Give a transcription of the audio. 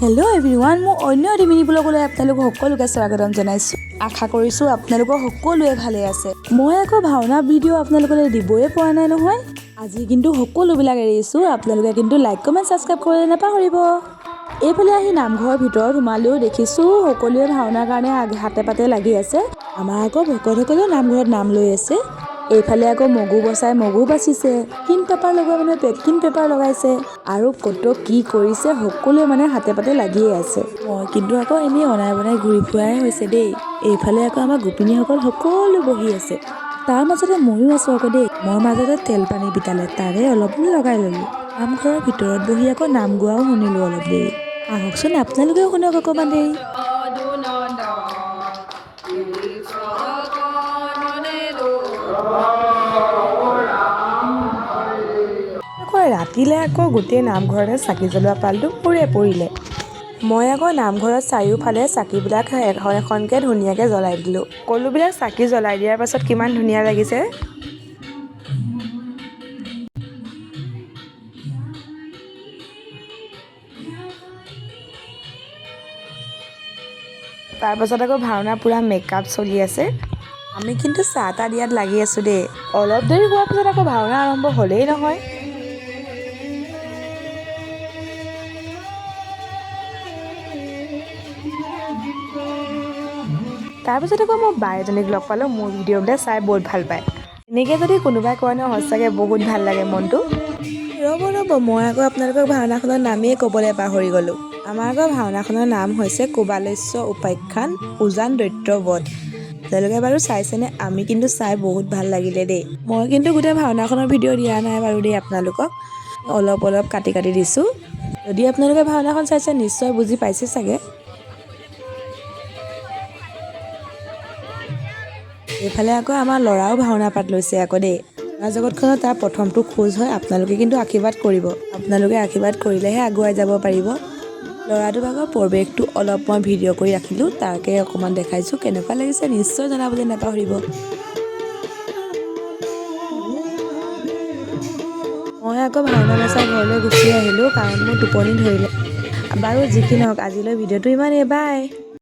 Hello everyone मैं अन्य eighty mini ब्लगলৈ আপোনালোকক সকলোকে স্বাগতম জনাইছো। আশা কৰিছো আপোনালোক সকলোৱে ভালে আছে। মই আকৌ ভাওনা ভিডিও আপোনালোকলৈ দিবই পৰা নাই নহয়। আজি কিন্তু সকলোবিলাক এৰিছো। আপোনালোকে কিন্তু লাইক কমেন্ট সাবস্ক্ৰাইব কৰি নাপাহৰিব। এইফালে আহি নামঘৰৰ ভিতৰত সোমালেও দেখিছো সকলোৱে ভাওনাৰ কাৰণে হাতে পাতে লাগি আছে। আমাৰ আকৌ ভকতসকলেও নামঘৰত নাম লৈ আছে। এইফালে আকৌ মগু বসাই মগু বাচিছে, কিন পেপাৰ লগোৱা মানে পেকিং পেপাৰ লগাইছে আৰু কত কি কৰিছে সকলোৱে মানে হাতে পাতে লাগিয়ে আছে। মই কিন্তু আকৌ এনেই অনাই বনাই ঘূৰি ফুৰাই হৈছে দেই। এইফালে আকৌ আমাৰ গোপিনীসকল সকলো বহি আছে, তাৰ মাজতে ময়ো আছো আকৌ দেই। মোৰ মাজতে তেল পানী বিতালে তাৰে অলপ লগাই ললো। নামঘৰৰ ভিতৰত বহি আকৌ নাম গোৱাও শুনিলো অলপ দেৰি। আহকচোন আপোনালোকেও শুনক অকণমান দেৰি। ৰাতিলে আকৌ গোটেই নামঘৰতে চাকি জ্বলোৱা পালটো পুৰে পৰিলে। মই আকৌ নামঘৰত চাৰিওফালে চাকিবিলাক এখন এখনকৈ ধুনীয়াকৈ জ্বলাই দিলোঁ। সকলোবিলাক চাকি জ্বলাই দিয়াৰ পাছত কিমান ধুনীয়া লাগিছে। তাৰপাছত আকৌ ভাওনা পুৰা মেকআপ চলি আছে। আমি কিন্তু চাহ তাহ দিয়াত লাগি আছোঁ দেই। অলপ দেৰি হোৱাৰ পিছত আকৌ ভাওনা আৰম্ভ হ'লেই নহয়। তাৰপিছত আকৌ মই বাই এজনীক লগ পালোঁ, মোৰ ভিডিঅ'বিলাক চাই বহুত ভাল পায়। এনেকৈ যদি কোনোবাই কয় ন সঁচাকৈ বহুত ভাল লাগে মনটো। ৰ'ব মই আকৌ আপোনালোকক ভাওনাখনৰ নামেই ক'বলৈ পাহৰি গ'লোঁ। আমাৰ আকৌ ভাওনাখনৰ নাম হৈছে কোবালস্য উপাখ্যান উজান দৈত্যবধ। তেওঁলোকে বাৰু চাইছেনে? আমি কিন্তু চাই বহুত ভাল লাগিলে দেই। মই কিন্তু গোটেই ভাওনাখনৰ ভিডিঅ' দিয়া নাই বাৰু দেই আপোনালোকক, অলপ কাটি দিছোঁ। যদি আপোনালোকে ভাওনাখন চাইছে নিশ্চয় বুজি পাইছে চাগে। এইফালে আকৌ আমাৰ ল'ৰাও ভাওনা পাত লৈছে আকৌ দেই। জগতখনত তাৰ প্ৰথমটো খোজ হয়। আপোনালোকে কিন্তু আশীৰ্বাদ কৰিব। আপোনালোকে আশীৰ্বাদ কৰিলেহে আগুৱাই যাব পাৰিব। ল'ৰাটোৰ ভাগৰ পৰিৱেশটো অলপ মই ভিডিঅ' কৰি ৰাখিলোঁ, তাকে অকণমান দেখাইছোঁ। কেনেকুৱা লাগিছে নিশ্চয় জনাবলৈ নাপাহৰিব। মই আকৌ ভাওনা নাচাই ঘৰলৈ গুচি আহিলোঁ, কাৰণ মোৰ টোপনি ধৰিলে। বাৰু যি কি নহওক আজিলৈ ভিডিঅ'টো ইমানেই, বাই।